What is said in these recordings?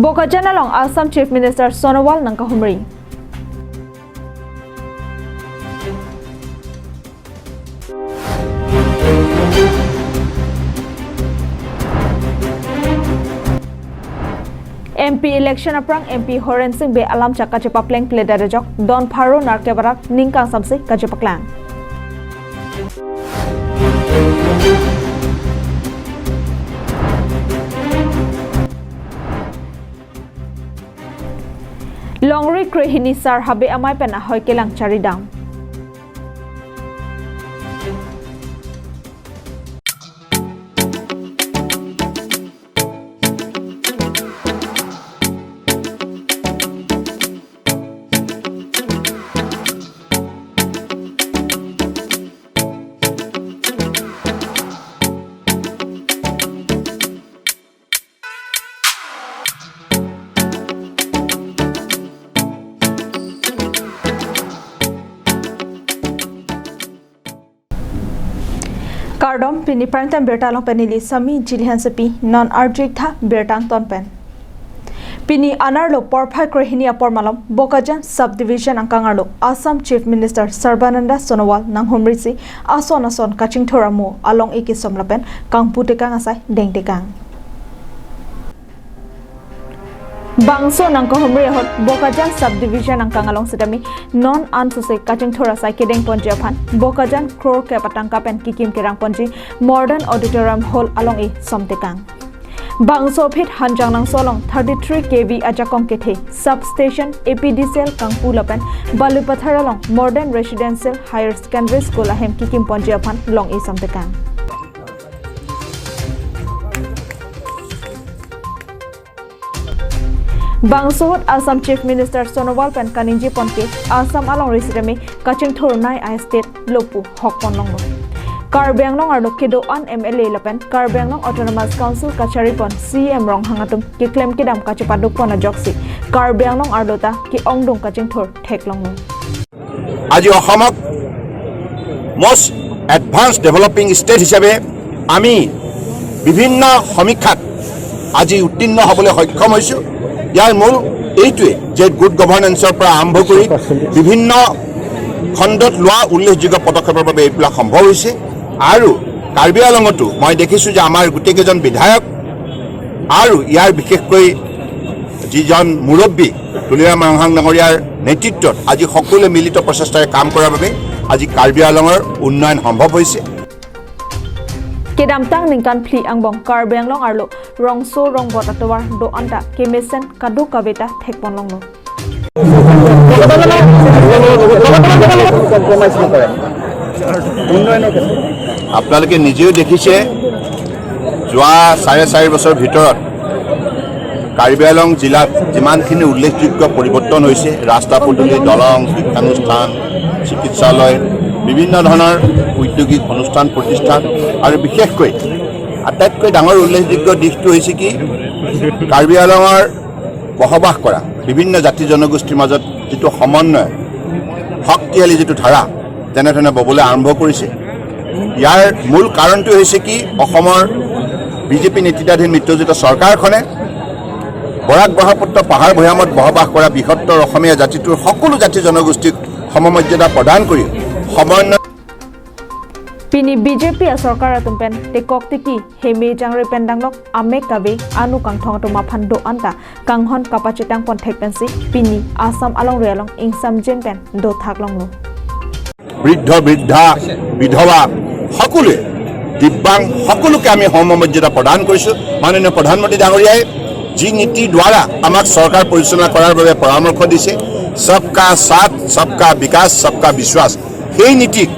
Bokajan along Assam Chief Minister Sonowal Nangkahumri. MP election aprang MP Horen Singh be alam chaka chepapleng pledarejok Don Pharo narkebarak ningkang samse kajepaklang. Longri krehini sar habe amai pena hoy kelang charidam. Kardom pini prantam bertalong penili sami jilihan sepi non arjik tha bertang ton pen. Pini anarlo porphai krehini apor malam Bokajan subdivision angkangarlo Assam Chief Minister Sarbananda Sonowal nanghumrisi ason kaching thoramu along iki somlapen kangputekang asai dengtekang. Bangso nangkahumri hot Bokajan subdivision angkangalong sedami non ansuse kaching thora sai kedeng ponjapan Bokajan crore ke patangka pen kikim kerang ponji modern auditorium hall along e somtekang. Bangso phit hanjang nang solong 33 kV ajakong kethe substation APDCL kangpu lapen balupathar along modern residential higher secondary school ahem kikim ponjapan long e somtekang. Bangsot Assam Chief Minister Sonowal pen kaninji ponke Assam along residemi kaching thornai I state lopu hokpon longno. Karbianglong arlo kedo an MLA lapen Karbianglong Autonomous Council kachari pon CM rong hangatum ki claim kidam kachipaduk pon ajoksi Karbianglong arlo ta ki ongdung kaching thor thek longno. Aji Osamok most advanced developing state hisabe ami bibhinno samikhat aji uttinno hobole সক্ষম হৈছো ইয়াৰ মূল এইটোৱে যে good গভৰ্নেন্সৰ পৰা আৰম্ভ কৰি বিভিন্ন খণ্ডত লোৱা উল্লেখযোগ্য পদক্ষেপৰ বাবে এইবিলাক সম্ভৱ হৈছে আৰু কাৰ্বি আংলঙতো মই দেখিছোঁ যে আমাৰ গোটেইকেইজন বিধায়ক আৰু ইয়াৰ বিশেষকৈ যিজন মুৰব্বী তুলিৰাম মাংহাং ডাঙৰীয়াৰ নেতৃত্বত আজি সকলোৱে মিলিত প্ৰচেষ্টাৰে কাম কৰাৰ বাবে আজি কাৰ্বি আংলঙৰ উন্নয়ন সম্ভৱ হৈছে। Kedam tang ningkan pli angbong Karbianglong arlo rongso rong botatawar do anta kemesen kadu kabeta thekpon longno. আপোনালোকে নিজেও দেখিছে যোৱা 4.5 বছৰ ভিতৰত কাৰ্বি আংলং জিলাত যিমানখিনি উল্লেখযোগ্য পৰিৱৰ্তন হৈছে ৰাস্তা পদূলি দলং শিক্ষানুষ্ঠান চিকিৎসালয় বিভিন্ন ধৰণৰ ঔদ্যোগিক অনুষ্ঠান প্ৰতিষ্ঠান আৰু বিশেষকৈ আটাইতকৈ ডাঙৰ উল্লেখযোগ্য দিশটো হৈছে কি কাৰ্বি আংলঙৰ বসবাস কৰা বিভিন্ন জাতি জনগোষ্ঠীৰ মাজত যিটো সমন্বয় শক্তিশালী যিটো ধাৰা তেনেধৰণে ববলৈ আৰম্ভ কৰিছে। ইয়াৰ মূল কাৰণটো হৈছে কি অসমৰ বিজেপি নেতৃত্বাধীন মিত্ৰজোঁট চৰকাৰখনে বৰাক ব্ৰহ্মপুত্ৰ পাহাৰ ভৈয়ামত বসবাস কৰা বৃহত্তৰ অসমীয়া জাতিটোৰ সকলো জাতি জনগোষ্ঠীক সমমৰ্যাদা প্ৰদান কৰি সমন্বয় Pini BJP sarkar atumpen tekok tiki hemi jangre pendanglok ame kabe anu kangthong to maphan do anta kanghon kapachitang pon thekpensi pini Assam along realong ingsam jengpen do thaklong no বৃদ্ধ বৃদ্ধা বিধৱা সকলোৱে দিব্যাং সকলোকে আমি সমমৰ্যাদা প্ৰদান কৰিছোঁ। মাননীয় প্ৰধানমন্ত্ৰী ডাঙৰীয়াই যি নীতি দ্বাৰা আমাক চৰকাৰ পৰিচালনা কৰাৰ বাবে পৰামৰ্শ দিছে সবকা সাথ সবকা বিকাশ সবকা বিশ্বাস সেই নীতিক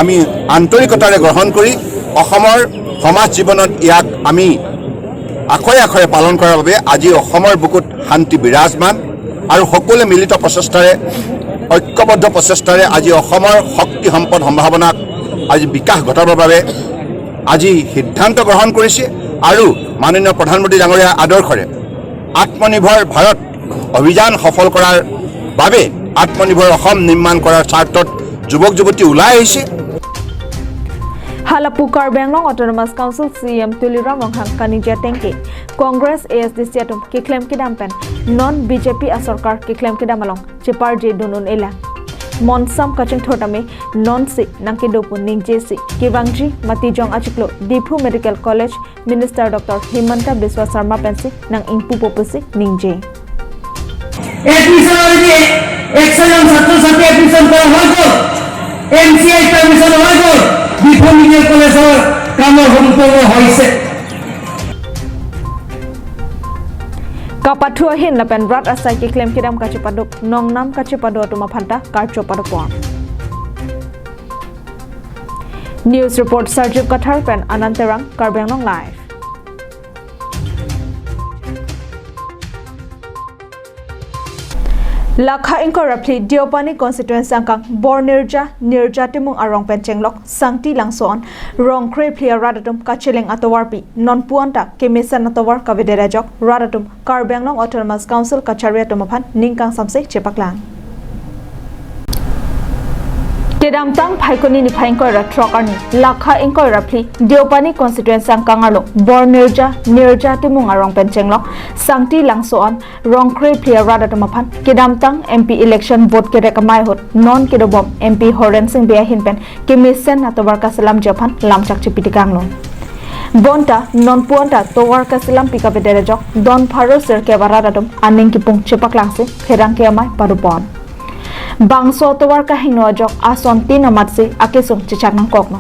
আমি আন্তৰিকতাৰে গ্ৰহণ কৰি অসমৰ সমাজ জীৱনত ইয়াক আমি আখৰে আখৰে পালন কৰাৰ বাবে আজি অসমৰ বুকুত শান্তি বিৰাজমান আৰু সকলোৱে মিলিত প্ৰচেষ্টাৰে ঐক্যবদ্ধ প্ৰচেষ্টাৰে আজি অসমৰ শক্তি সম্পদ সম্ভাৱনাক আজি বিকাশ ঘটাবৰ বাবে আজি সিদ্ধান্ত গ্ৰহণ কৰিছে আৰু মাননীয় প্ৰধানমন্ত্ৰী ডাঙৰীয়াৰ আদৰ্শৰে আত্মনিৰ্ভৰ ভাৰত অভিযান সফল কৰাৰ বাবে আত্মনিৰ্ভৰ অসম নিৰ্মাণ কৰাৰ স্বাৰ্থত যুৱক যুৱতী ওলাই আহিছে। Halapu Karbi Anglong Autonomous Council CM Tuliram Ronghang Kanija Tengke Congress ASDC atum ki claim kidam pen non BJP asarkar ki claim kidam along chipar je dunun ela Monsam kaching thotame non si nangke dopu ningje si Kivangji Matijong achiklo Dipu Medical College Minister Dr. Himanta Biswa Sarma pensi nang ingpu popusi ningje Excellent ছাত্র-ছাত্রী admission করা হয়েছে MCI permission হয়েছে Dipu Medical College কাম সম্পূর্ণ হয়েছে Kapathua hin lapen brat asai ki claim kidam kachipaduk nongnam kachipadu atuma phanta karcho padupon News report Sarjib Kathar pen Ananterang Karbi Anglong live Lakha Inko Rapli Diopani constituency angkang Bor Nirja Timung Arong Penchenglok Sangti Langson Rong Kre Plia Radatum Kachileng Atawarpi Non Puanta Kemisan Atawar Kaviderajok Radatum Karbi Anglong Autonomous Council Kacharia Tumapan Ningkang Samse Chepaklang Kedam tang phaikoni ni phaingko ra trokarni Lakha Inko Rapli Diopani constituency angkang alo Bor Nirja Timung Arong Penchenglok Sangti Langson Rong Kre Plia Radatum Kedam tang MP election vote ke rekamai hot non kedobom MP Horen Singh Bia Hinpen Kemisan Atawar Kasalam Japan Lamchak Chipitikanglo Bonta non puanta towar Kasalam Pikaviderajok Don Pharo Sirke Baradatum Aning Kipung Chepaklang se Kherang ke amai padupon Bangso towar ka hinojok ason tin amatse akesung chichaknang kokno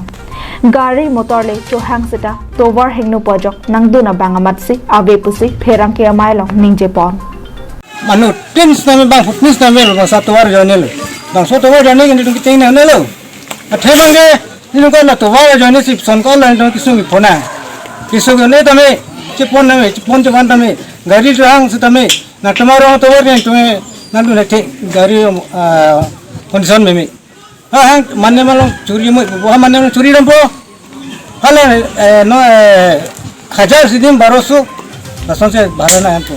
Gari motor le chohang sita towar hingno pojok nangduna bangamatsi ave pusi pherang ke amai long ningje pon Manu tin stame bang fitness stame lo satuwar jone lo bang so towar jone ni tung ting na lo athe bangge ni ko na towar jone sip son ko lan tung kisung phona kisung ne tame chipon na me chipon jawan tame gari jang sitame na tomaro towar ni tume nandu na the gari condition me ha manne malong churi mo manne churi rampo hala no hajar sidim 1200 asonse bharana ampo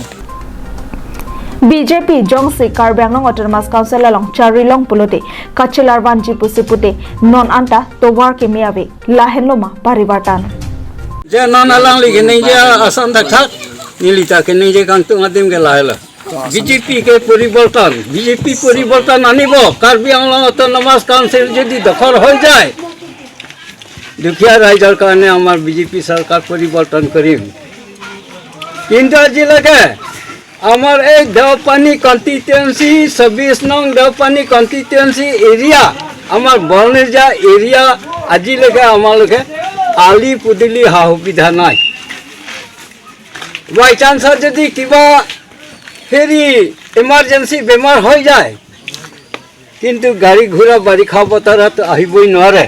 BJP Jongsi Karbi Anglong Autonomous Council along Charilong Pulote Kachilarwan Jipusipute non anta towar ke meabe lahenloma paribartan je non alang li gene je asan dakhat nilita ke nije kang tu ngadim ke lahela BJP ke পরিবর্তন আনিব Karbi Anglong autonomous council যদি দখল হয়ে যায় দুখিয়া ৰাইজৰ কাৰণে আমাৰ BJP সরকার পরিবর্তন করিম কিন্তু আজিলৈকে আমার এই দেওপানী কনস্টিটুয়েন্সি 26 নং দেওপানী কনস্টিটুয়েন্সি এরিয়া আমার বননিরজা এরিয়া আজিলৈকে আমালোকে আলি পুদিলি সা সুবিধা নাই বাই চান্স যদি কিবা ফেরি ইমার্জেন্সি বেমার হয়ে যায় কিন্তু গাড়ি ঘোড়া বাড়ি খাওয়া বতৰত আহিবই নোৱাৰে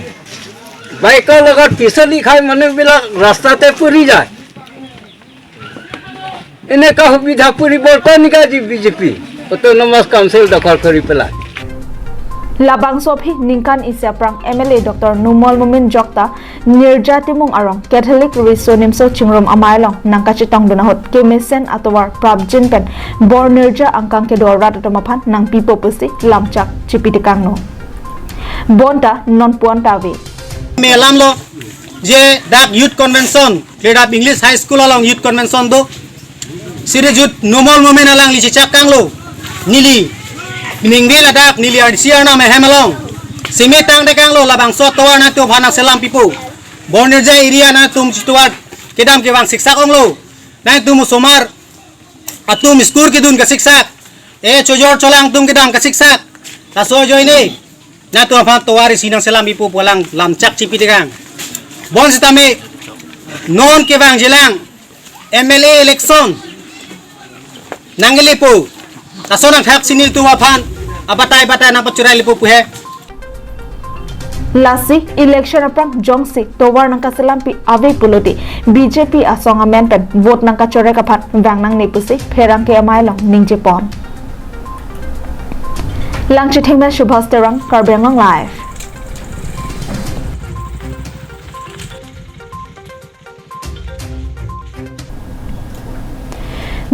বাইকৰ লগত পিছলি খাই মানুহবিলাক ৰাস্তাতে পৰি যায় এনেকা সুবিধা পৰিৱৰ্তন কাজি বিজেপি অটোনমাস কাউন্সিল দখল কৰি পেলাই Labang Sopi Ningkan Isyaprang MLA Dr. Numol Mumin Jokta Nirja Timung Arong Catholic Risonimso Chingrom Amailong Nangkachitang Dunahot Kemisen Atawar Prabjin Pen Bor Nirja Angkang Kedor Ratatomapan Nang Pipo Pusi Lamchak Chipitikangno Bonta Non Puantavi Melam lo je dak youth convention grade up English high school along youth convention do Sirejut Numol Mumin alang li chakang lo nili Miningde ladak nili RCR na me hemalong simetang dekang lo labang so tawar na to bhanang selam pipo Bornirja area na tum chituat kedam ke bang siksa kong lo na tum somar atum skur ke dun ka siksak e chojor cholang tum kedam ka siksak ta so joy ni na to bhan tawari sinang selam pipo polang lamchak chipi dekang bon sitame non ke bang jelang MLA election nangelipo tasonang thak sinil tuwa phan abatay na pachurai lipo puhe Lasi election aprang Jongsi Towar Nangka Selampi Ave Pulote BJP Asong Amendment vote Nangka Choreka Phat Vang Nang Nepusi Pherang ke Amailong Ningje Pon Langchithingmen Shubhas Terang Karbi Anglong live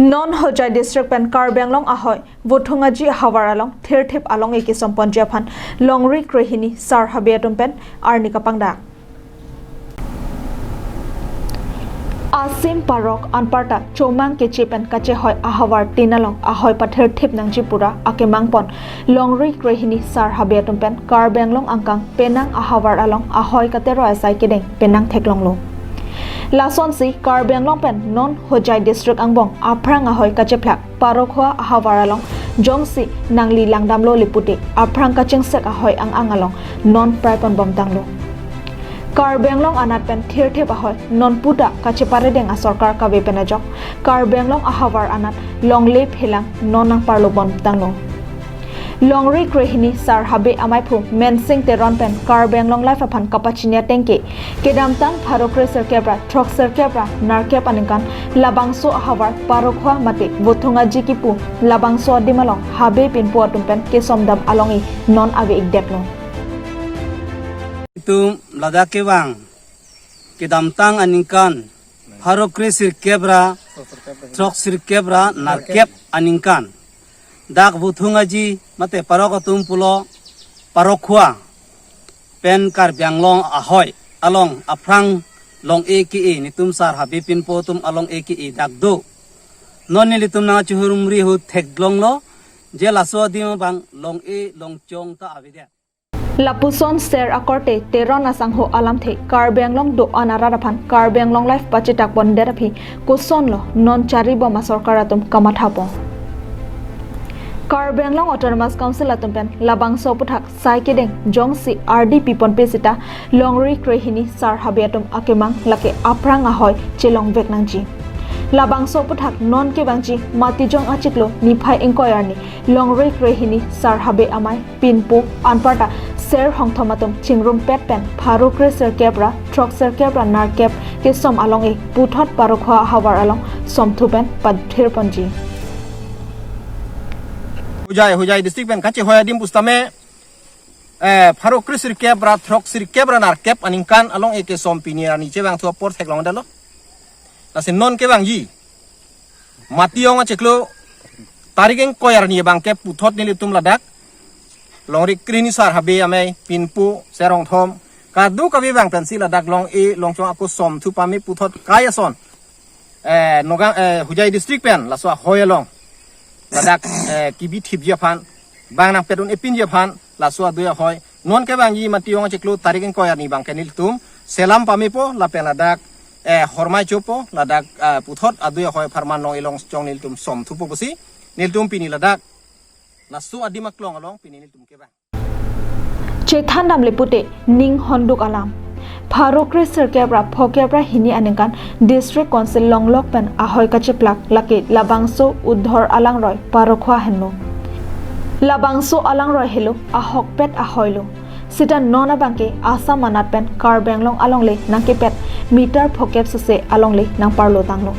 Non Hojai District Pen Karbi Anglong Ahoy Vothungaji Hawar along Thirthip along Ekisom Ponjaphan Longri Krehini Sar Habiatum Pen Arnika Pangda Asim Parok Anparta Chomang ke Chipen Kache Hoi Ahawar Tinalong Ahoy Pather Thip Nang Jipura Akemangpon Longri Krehini Sar Habiatumpen Kar Benglong Angkang Penang Ahawar Along Ahoy Katero Asai Kedeng Penang Theklonglo Lason si Kar Benglong Pen Non Hojai District Angbong Aprang Ahoy Kacheplak Parokwa Ahawar Along Jongsi Nangli Langdamlo Liputi Aprang Kacheng Sek Ahoy Ang Angalong Non Praipon Bom Tanglo Kar Benglong anat pen thir the ahoy non puta kache pare deng a sarkar ka bepenajok Kar Benglong ahawar anat longle phelang nonang parlobon tanglo Longri Krehini Sar Habe Amaipu Mensing Teron Pen Kar Benglong Life Aphan Kapachinia Tenke Kedamtang Parokre Serkebra Trok Serkebra Narkep Aningkan Labangso ahawar Parokwa Mate Vothunga Jikipu Labangso Dimalong Habe Pinpu Atumpen Kesomdam Alongi Non Ave Igdeplo Tum lada kebang kedamtang aningkan harokre sirkebra trok sirkebra narkep aningkan dak buthungaji mate parokatum pulo parokwa pen Kar Benglong ahoy along aprang long eke nitum sar habipin potum along eke dak do nonni litum na chuhurumri hu theklong lo je laso dim bang long chong ta avide Lapuson Ser Akorte Teron Asangho Alamthe Kar Benglong do Anaraphan Kar Benglong Life Pachitak Bonderapi Kusonlo Non Charibo Masorkaratum Kamathapo Kar Benglong Autonomous Council Atumpen Labang Soputhak Saikideng Jongsi RDP Ponpesita Longri Krehini Sar Habiatum Akemang Lake Aprang Ahoy Chelong Veknangji Labang Soputhak Non Kebangji Matijong Achitlo Niphai Inkoyarni Longri Krehini Sar Habe Amai Pinpo Anparta Ser Hongthomatum Chingrum Petpen Parokre Serkebra Trok Serkebra Narkep Kesom Along E Puthot Parokha Hawar Along Somthupen Padthirponji Hujai district pen kache hoya dim pustame Parokre Serkebra Trok Serkebra Narkep aningkan along eke sompini ani chebang thua por theklong dalo Nasi non ke bang yi Mationg acheklo Tarigeng koyar ni bang ke puthot nilitum ladak Longri Krehini Sar Habe amai pinpu serong thom kadu kabi bang pensi ladak long chong aku som thu pami puthot kaya son nogang Hujai district pen laswa hoyalong ladak kibi thip japhan bang nang pedun epin japhan laswa duya hoy non ke bang yi mationg acheklo tarigeng koyar ni bang ke nilitum selam pami po lapen ladak hormai chopo ladak puthot aduya hoy farman long ilong chong niltum som thupo bosi niltum pini ladak nasu adimak long along pini niltum keba Chethandam Lepute Ning Honduk Alam Parokre Serkebra Phokebra Hini Aningkan District Council Longlok Pen Ahoy Kacheplak Lake Labangso Udhor Alang Roy Parokwa Henno Labangso Alang Roy Helo Ahok Pet Ahoylo Sita nona bangke asa manat pen Kar Benglong along le nang kepet meter phokep se along le nang parlo tanglo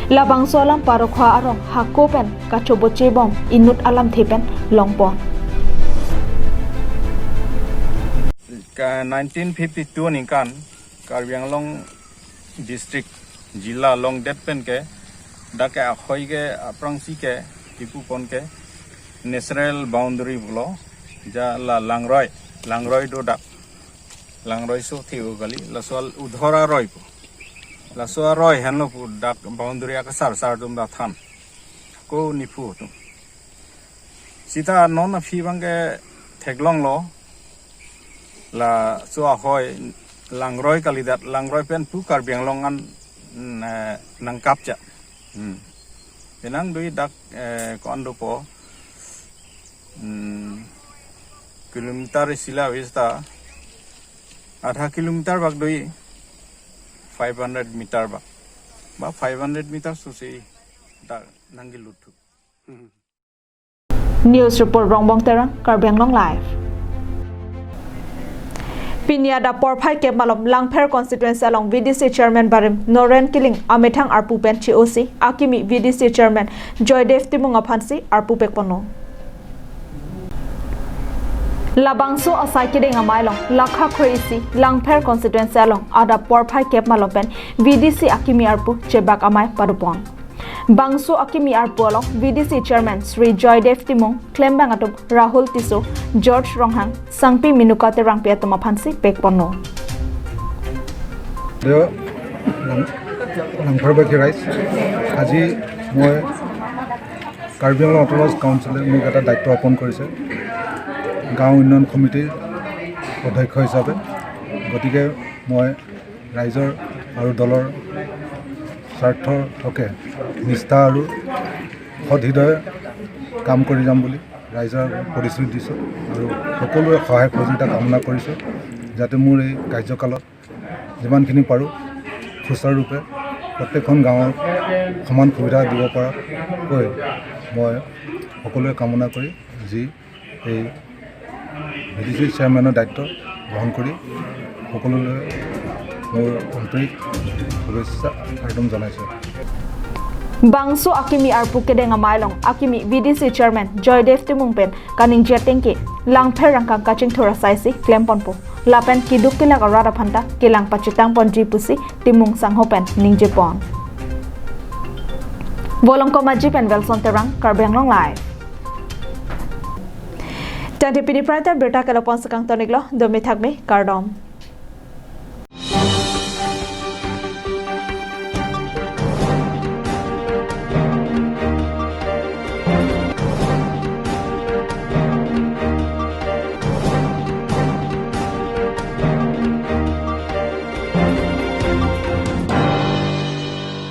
labang solam parokha arong hako pen kachoboche bom inut alam thepen longpon 1952 निकान Kar Benglong district जिला long det pen ke dake ahoy ke aprangsi ke tipu pon ke national boundary blo ja la Langroi do dak Langroi so thiu gali laswal udhora roi pu laswa roi hanlo pu dak boundary aka sar dum da than ko nipu tu sita non na phi bang ke theklong lo la so ahoy Langroi kalidat Langroi pen pu Kar Benglong an nang kapcha benang dui dak kondo po kilometer sila vista आधा kilometre बाग दोई 500 metre बा 500 metre Suse दा नंगिल लुथु News report Rongbong Terang Kar Benglong Live Pinya da porphai ke malom Langpher constituency along VDC chairman Barim Noren Kiling Amethang Arpu pen COC Akimi VDC chairman Joydev Timunga Phansi Arpu pekpono Labangso Asaikideng Amailong Lakha Khoisi Langpher constituency along Ada porphai ke malopen VDC Akimi Arpu Chebak Amai Padupon Bangso Akimi Arpu along VDC chairman Sri Joydev Timung Klembang Atup Rahul Tiso George Ronghang Sangpi Minukate Rangpia Tuma Phansi Pekpono লাংফাৰবাসী ৰাইজ আজি মই Karbi Anglong autonomous কাউন্সিলে মোক এটা দায়িত্ব অৰ্পণ কৰিছে গাঁও উন্নয়ন সমিতিৰ অধ্যক্ষ হিচাপে গতিকে মই ৰাইজৰ আৰু দলৰ স্বাৰ্থৰ হকে নিষ্ঠা আৰু সৎ হৃদয়ে কাম কৰি যাম বুলি ৰাইজৰ প্ৰতিশ্ৰুতি দিছোঁ আৰু সকলোৰে সহায় সহযোগিতা কামনা কৰিছোঁ যাতে মোৰ এই কাৰ্যকালত যিমানখিনি পাৰোঁ সুচাৰুৰূপে প্ৰত্যেকখন গাঁৱৰ সমান সুবিধা দিব পৰাকৈ মই সকলোৱে কামনা কৰি যি এই VDC চেয়াৰমেনৰ দায়িত্ব গ্ৰহণ কৰি সকলোলৈ মোৰ আন্তৰিক শুভেচ্ছা একদম জনাইছোঁ Bangso Akimi Arpu Kedeng Amailong Akimi VDC Chairman Joydev Timungpen Kaning Jetengki Langpher Rangkang Kaching Thora Saisi Klemponpo Lapen Kiduk Kilak Arada Phanta Kilang Pachitang Ponji Pusi Timung Sanghopen Ningjepon Volong Komaji Pen Welson Terang Karbi Anglong Live Tanti Pini Prata Berta Kalapon Sakang Toniglo Domi Thakme Kardom